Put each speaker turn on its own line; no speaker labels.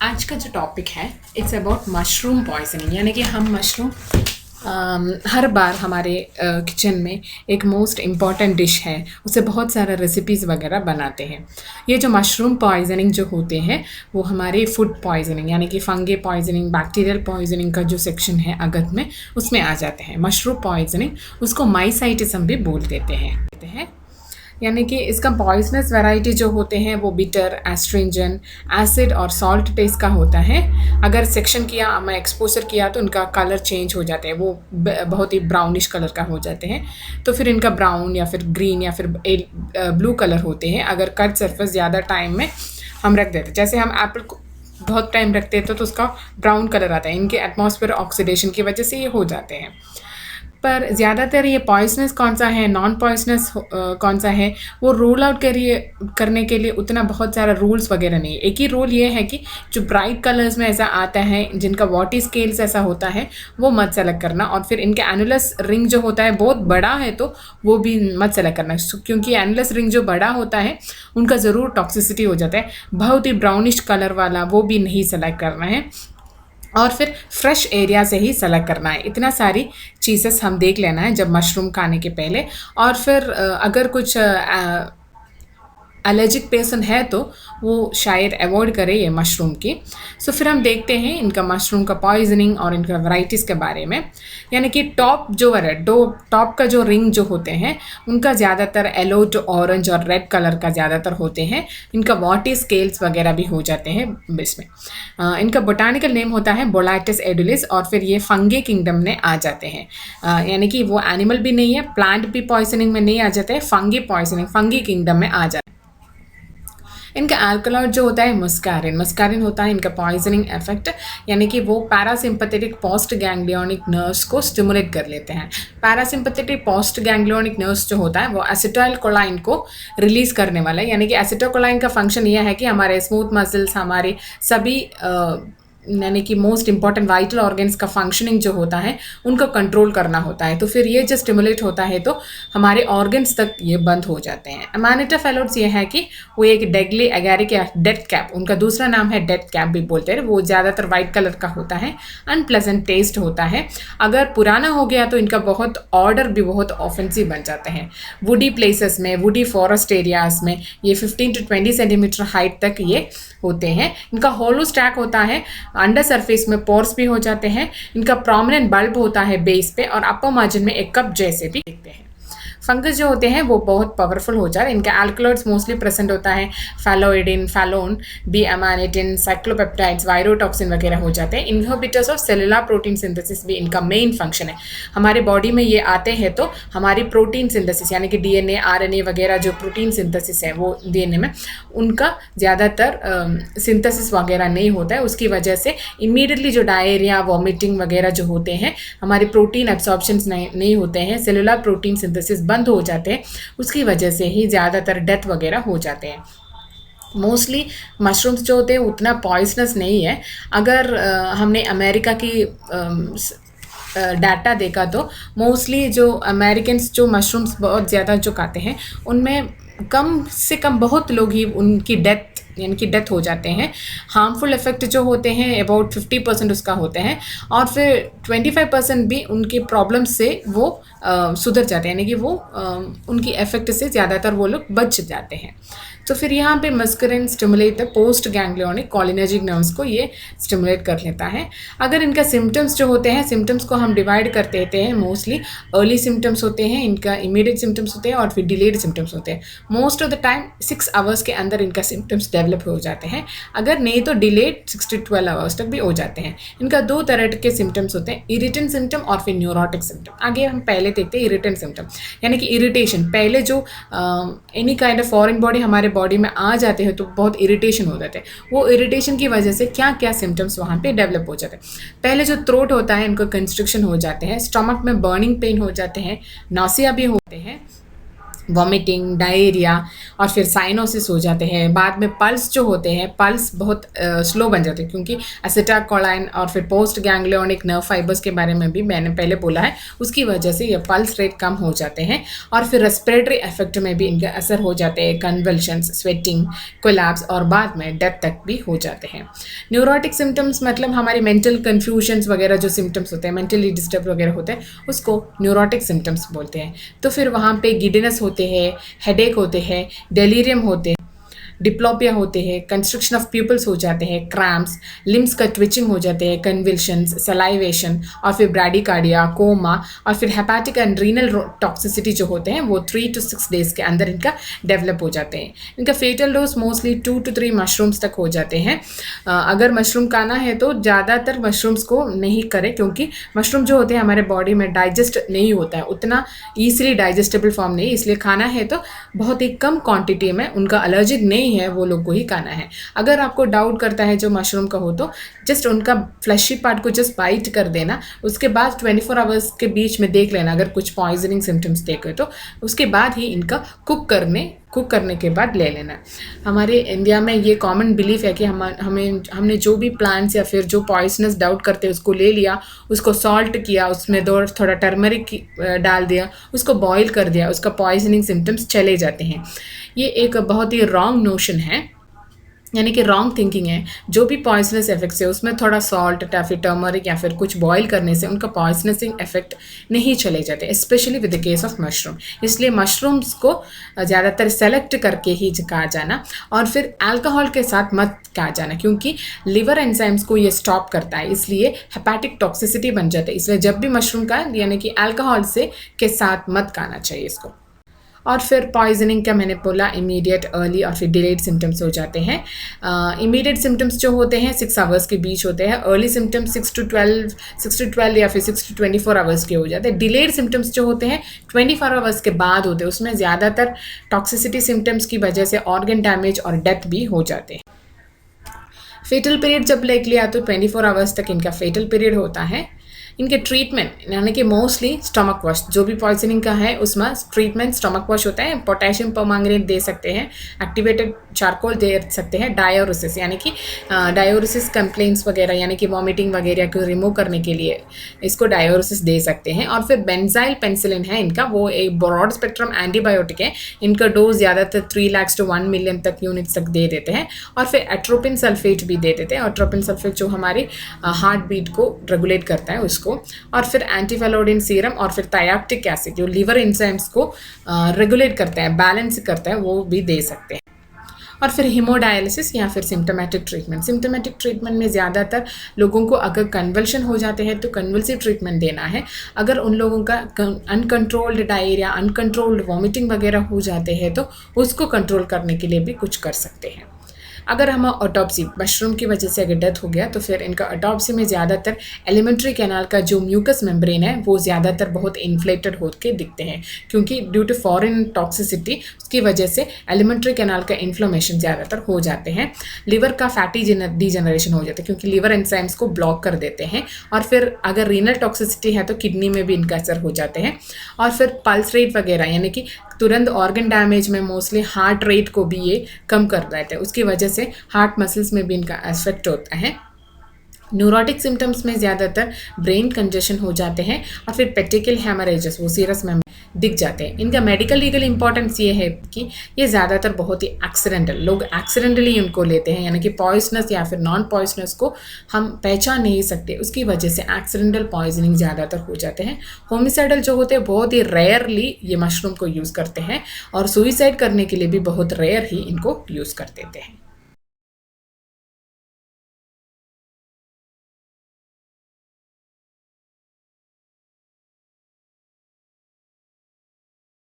आज का जो टॉपिक है इट्स अबाउट मशरूम पॉइजनिंग। यानी कि हम मशरूम हर बार हमारे किचन में एक मोस्ट इम्पॉर्टेंट डिश है, उससे बहुत सारा रेसिपीज़ वगैरह बनाते हैं। ये जो मशरूम पॉइजनिंग जो होते हैं वो हमारे फूड पॉइजनिंग यानी कि फंगे पॉइजनिंग, बैक्टीरियल पॉइजनिंग का जो सेक्शन है अगर में उसमें आ जाते हैं। मशरूम पॉइजनिंग उसको माइसाइटिज्म भी बोल देते हैं। यानी कि इसका पॉइजनस वैरायटी जो होते हैं वो बिटर, एस्ट्रिंजेंट, एसिड और सॉल्ट टेस्ट का होता है। अगर सेक्शन किया, मैं एक्सपोजर किया तो उनका कलर चेंज हो जाते हैं, वो बहुत ही ब्राउनिश कलर का हो जाते हैं। तो फिर इनका ब्राउन या फिर ग्रीन या फिर ब्लू कलर होते हैं अगर कट सरफेस ज़्यादा टाइम में हम रख देते। जैसे हम एप्पल को बहुत टाइम रखते हैं तो उसका ब्राउन कलर आता है, इनके एटमॉस्फेयर ऑक्सीडेशन की वजह से ये हो जाते हैं। पर ज़्यादातर ये पॉइजनस कौन सा है, नॉन पॉइजनस कौन सा है, वो रूल आउट करने के लिए उतना बहुत सारा रूल्स वगैरह नहीं है। एक ही रूल ये है कि जो ब्राइट कलर्स में ऐसा आता है, जिनका वॉटी स्केल्स ऐसा होता है, वो मत सेलेक्ट करना। और फिर इनके एनुलस रिंग जो होता है बहुत बड़ा है तो वो भी मत सेलेक्ट करना, क्योंकि एनुलस रिंग जो बड़ा होता है उनका ज़रूर टॉक्सिसिटी हो जाता है। बहुत ही ब्राउनिश कलर वाला वो भी नहीं सेलेक्ट करना है। और फिर फ्रेश एरिया से ही सेलेक्ट करना है। इतना सारी चीज़ेस हम देख लेना है जब मशरूम खाने के पहले। और फिर अगर कुछ एलर्जिक पर्सन है तो वो शायद अवॉइड करे ये मशरूम की। सो फिर हम देखते हैं इनका मशरूम का पॉइजनिंग और इनका वैराइटीज़ के बारे में। यानी कि टॉप का जो रिंग जो होते हैं उनका ज़्यादातर येलो टू ऑरेंज और रेड कलर का ज़्यादातर होते हैं। इनका वॉटी स्केल्स वगैरह भी हो जाते हैं इसमें। इनका बोटानिकल नेम होता है बोलाइटिस एडुलिस। और फिर ये फंगे किंगडम में आ जाते हैं। यानी कि वो एनिमल भी नहीं है, प्लांट भी पॉइजनिंग में नहीं आ जाते हैं, फंगी किंगडम में आ जाते हैं। इनका अल्कलॉइड जो होता है मस्कारिन होता है इनका पॉइजनिंग इफेक्ट। यानी कि वो पैरासिम्पथेटिक पोस्ट गैंग्लियोनिक नर्व्स को स्टिमुलेट कर लेते हैं। पैरासिम्पथेटिक पोस्ट गैंग्लियोनिक नर्व्स जो होता है वो एसिटाइल कोलाइन को रिलीज करने वाला है। यानी कि एसिटाइल कोलाइन का फंक्शन यह है कि हमारे स्मूथ मसल्स, हमारे सभी यानी कि मोस्ट इंपॉर्टेंट वाइटल ऑर्गन्स का फंक्शनिंग जो होता है उनको कंट्रोल करना होता है। तो फिर ये जो स्टिमुलेट होता है तो हमारे ऑर्गन्स तक ये बंद हो जाते हैं। अमानिटा फेलोड्स ये है कि वो एक डेडली एगैरिक या डेथ कैप, उनका दूसरा नाम है डेथ कैप भी बोलते हैं। वो ज़्यादातर वाइट कलर का होता है, अनप्लेजेंट टेस्ट होता है। अगर पुराना हो गया तो इनका बहुत ऑर्डर भी बहुत ऑफेंसिव बन जाते हैं। वुडी प्लेसेस में, वुडी फॉरेस्ट एरियाज में ये 15 to 20 सेंटीमीटर हाइट तक ये होते हैं। इनका होलो स्टैक होता है, अंडर सरफेस में पोर्स भी हो जाते हैं। इनका प्रोमिनेंट बल्ब होता है बेस पे और अपर मार्जिन में एक कप जैसे भी दिखते हैं। फंगस जो होते हैं वो बहुत पावरफुल हो जाते हैं। इनका अल्कलॉइड्स मोस्टली प्रेजेंट होता है, फैलोइडिन, फैलोन, बी अमानिटिन, साइक्लोपेप्टाइड्स, वायरोटॉक्सिन वगैरह हो जाते हैं। Inhibitors of cellular protein synthesis भी इनका मेन फंक्शन है। हमारे बॉडी में ये आते हैं तो हमारी प्रोटीन सिंथेसिस यानी कि डीएनए, आरएनए वगैरह जो प्रोटीन सिंथेसिस है वो डीएनए में उनका ज़्यादातर सिंथेसिस वगैरह नहीं होता है। उसकी वजह से इमीडिएटली जो डायरिया, वॉमिटिंग वगैरह जो होते हैं, हमारी प्रोटीन एब्सॉर्प्शन नहीं होते हैं, सेलुलर प्रोटीन सिंथेसिस बंद हो जाते हैं। उसकी वजह से ही ज़्यादातर डेथ वगैरह हो जाते हैं। मोस्टली मशरूम्स जो होते हैं उतना पॉइजनस नहीं है। अगर हमने अमेरिका की डाटा देखा तो मोस्टली जो अमेरिकन्स जो मशरूम्स बहुत ज़्यादा जो खाते हैं उनमें कम से कम बहुत लोग ही उनकी डेथ यानी कि डेथ हो जाते हैं। हार्मफुल इफेक्ट जो होते हैं अबाउट 50% उसका होते हैं। और फिर 25% भी उनके प्रॉब्लम से वो सुधर जाते हैं, यानी कि वो उनकी इफेक्ट से ज़्यादातर वो लोग बच जाते हैं। तो फिर यहाँ पे muscarine stimulate the post ganglionic cholinergic nerves को ये स्टिमुलेट कर लेता है। अगर इनका सिम्टम्स जो होते हैं, सिम्टम्स को हम डिवाइड कर देते हैं। मोस्टली अर्ली सिम्टम्स होते हैं, इनका इमीडिएट सिम्टम्स होते हैं और फिर डिलेड सिम्टम्स होते हैं। Most of the time 6 hours के अंदर इनका सिम्टम्स डेवलप हो जाते हैं। अगर नहीं तो डिलेड 6 to 12 आवर्स तक भी हो जाते हैं। इनका 2 तरह के सिम्टम्स होते हैं, इरिटेंट सिम्टम और फिर न्यूरोटिक सिम्टम। आगे हम पहले देखते हैं इरिटेंट सिम्टम, यानी कि इरिटेशन। पहले जो any kind of foreign body हमारे बॉडी में आ जाते हैं तो बहुत इरिटेशन हो जाते हैं। वो इरिटेशन की वजह से क्या क्या सिम्टम्स वहाँ पे डेवलप हो जाते हैं। पहले जो थ्रोट होता है इनको कंस्ट्रिक्शन हो जाते हैं, स्टमक में बर्निंग पेन हो जाते हैं, नौसिया भी होते हैं। वॉमिटिंग, डायरिया और फिर साइनोसिस हो जाते हैं। बाद में पल्स जो होते हैं, पल्स बहुत स्लो बन जाते हैं, क्योंकि एसिटाइलकोलाइन और फिर पोस्ट गैंग्लियोनिक नर्व फाइबर्स के बारे में भी मैंने पहले बोला है, उसकी वजह से ये पल्स रेट कम हो जाते हैं। और फिर रेस्पिरेटरी इफेक्ट में भी इनका असर हो जाते हैं, कन्वल्शंस, स्वेटिंग, कोलैप्स और बाद में डेथ तक भी हो जाते हैं। न्यूरोटिक सिम्टम्स मतलब हमारी मेंटल कन्फ्यूजन्स वगैरह जो सिम्टम्स होते हैं, मेंटली डिस्टर्ब वगैरह होते हैं, उसको न्यूरोटिक सिम्टम्स बोलते हैं। तो फिर वहाँ पे गिडनेस होते हैं, हेडेक होते हैं, डेलीरियम होते हैं, डिप्लोपिया होते हैं, कंस्ट्रक्शन ऑफ प्यूपल्स हो जाते हैं, क्रैम्प्स, लिम्स का ट्विचिंग हो जाते हैं, कन्विल्शंस, सलाइवेशन और फिर ब्रैडिकार्डिया, कोमा और फिर हेपेटिक एंड रीनल टॉक्सिसिटी जो होते हैं वो 3 to 6 डेज के अंदर इनका डेवलप हो जाते हैं। इनका fatal dose mostly 2 to 3 mushrooms तक हो जाते हैं। अगर मशरूम खाना है तो ज़्यादातर मशरूम्स को नहीं करें, क्योंकि मशरूम जो होते हैं हमारे बॉडी में डाइजेस्ट नहीं होता है, उतना ईजिली डाइजेस्टेबल फॉर्म नहीं, इसलिए खाना है तो बहुत ही कम क्वांटिटी में, उनका एलर्जिक नहीं है वो लोग को ही खाना है। अगर आपको डाउट करता है जो मशरूम का हो तो जस्ट उनका फ्लैशी पार्ट को जस्ट बाइट कर देना, उसके बाद 24 आवर्स के बीच में देख लेना अगर कुछ पॉइजनिंग सिम्टम्स देखे तो उसके बाद ही इनका कुक करने के बाद ले लेना। हमारे इंडिया में ये कॉमन बिलीफ है कि हमने जो भी प्लांट्स या फिर जो पॉइजनस डाउट करते हैं उसको ले लिया, उसको सॉल्ट किया, उसमें थोड़ा टर्मरिक डाल दिया, उसको बॉईल कर दिया, उसका पॉइजनिंग सिम्टम्स चले जाते हैं। ये एक बहुत ही रॉन्ग नोशन है, यानी कि रॉन्ग थिंकिंग है। जो भी पॉइजनस इफेक्ट्स है उसमें थोड़ा सॉल्ट या फिर टर्मरिक या फिर कुछ बॉईल करने से उनका पॉइजनसिंग इफेक्ट नहीं चले जाते, specially with the case of mushroom. इसलिए मशरूम्स को ज़्यादातर सेलेक्ट करके ही कहा जाना, और फिर अल्कोहल के साथ मत कहा जाना, क्योंकि लिवर एंजाइम्स को ये स्टॉप करता है, इसलिए हेपेटिक टॉक्सिसिटी बन जाता है। इसलिए जब भी मशरूम का यानी कि अल्कोहल से के साथ मत खाना चाहिए इसको। और फिर पॉइजनिंग का मैंने बोला इमीडिएट, अर्ली और फिर डिलेड सिम्टम्स हो जाते हैं। इमीडिएट सिम्टम्स जो होते हैं 6 आवर्स के बीच होते हैं, अर्ली सिम्टम्स 6 to 12 या फिर 6 to 24 आवर्स के हो जाते हैं। डिलेड सिम्टम्स जो होते हैं 24 आवर्स के बाद होते हैं, उसमें ज़्यादातर टॉक्सिसिटी सिम्टम्स की वजह से ऑर्गन डैमेज और डेथ भी हो जाते हैं। फेटल पीरियड जब लेक लिया तो 24 आवर्स तक इनका फेटल पीरियड होता है। इनके ट्रीटमेंट यानी कि मोस्टली स्टमक वॉश, जो भी पॉइजनिंग का है उसमें ट्रीटमेंट स्टमक वॉश होता है। पोटेशियम परमैंगनेट दे सकते हैं, एक्टिवेटेड चारकोल दे सकते हैं, डायोरिसिस यानी कि डायोरिसिस कंप्लेंट्स वगैरह यानी कि वॉमिटिंग वगैरह को रिमूव करने के लिए इसको डायोरिसिस दे सकते हैं। और फिर बेंजाइल पेनिसिलिन है इनका, वो एक ब्रॉड स्पेक्ट्रम एंटीबायोटिक है। इनका डोज ज़्यादातर 3 lakhs to 1 million तक यूनिट्स तक दे देते हैं। और फिर एट्रोपिन सल्फेट भी दे देते हैं। एट्रोपिन सल्फेट जो हमारी हार्ट बीट को रेगुलेट करता है उसको। और फिर एंटीफेलोडिन सीरम और फिर थायक्टिक एसिड जो लिवर एंजाइम्स को रेगुलेट करता है, बैलेंस करता है, वो भी दे सकते हैं। और फिर हीमोडायलिसिस या फिर सिम्टोमेटिक ट्रीटमेंट। सिम्टोमेटिक ट्रीटमेंट में ज़्यादातर लोगों को अगर कन्वल्शन हो जाते हैं तो कन्वल्सिव ट्रीटमेंट देना है। अगर उन लोगों का अनकंट्रोल्ड डायरिया, अनकंट्रोल्ड वॉमिटिंग वगैरह हो जाते हैं तो उसको कंट्रोल करने के लिए भी कुछ कर सकते हैं। अगर हम ऑटोप्सी, मशरूम की वजह से अगर डेथ हो गया तो फिर इनका ऑटोप्सी में ज़्यादातर एलिमेंट्री कैनाल का जो म्यूकस मेम्ब्रेन है वो ज़्यादातर बहुत इन्फ्लेटेड होकर दिखते हैं, क्योंकि ड्यू टू फॉरेन टॉक्सिसिटी उसकी वजह से एलिमेंट्री कैनाल का इन्फ्लेमेशन ज़्यादातर हो जाते हैं। लिवर का फैटी डीजनरेशन हो जाता है, क्योंकि लिवर एंजाइम्स को ब्लॉक कर देते हैं। और फिर अगर रीनल टॉक्सिसिटी है तो किडनी में भी इनका असर हो जाते हैं। और फिर पल्स रेट वगैरह यानी कि तुरंत ऑर्गन डैमेज में मोस्टली हार्ट रेट को भी ये कम कर देते हैं, उसकी वजह से हार्ट मसल्स में भी इनका इफेक्ट होता है। न्यूरोटिक सिम्टम्स में ज़्यादातर ब्रेन कंजेशन हो जाते हैं और फिर पेटिकल हेमरेजेस, वो सीरस में दिख जाते हैं। इनका मेडिकल लीगल इंपॉर्टेंस ये है कि ये ज़्यादातर बहुत ही एक्सीडेंटल, लोग एक्सीडेंटली उनको लेते हैं, यानी कि पॉइजनस या फिर नॉन पॉइजनस को हम पहचान नहीं सकते, उसकी वजह से एक्सीडेंटल पॉइजनिंग ज़्यादातर हो जाते हैं। होमिसाइडल जो होते हैं बहुत ही रेयरली ये मशरूम को यूज़ करते हैं, और सुइसाइड करने के लिए भी बहुत रेयर ही इनको यूज़ कर देते हैं।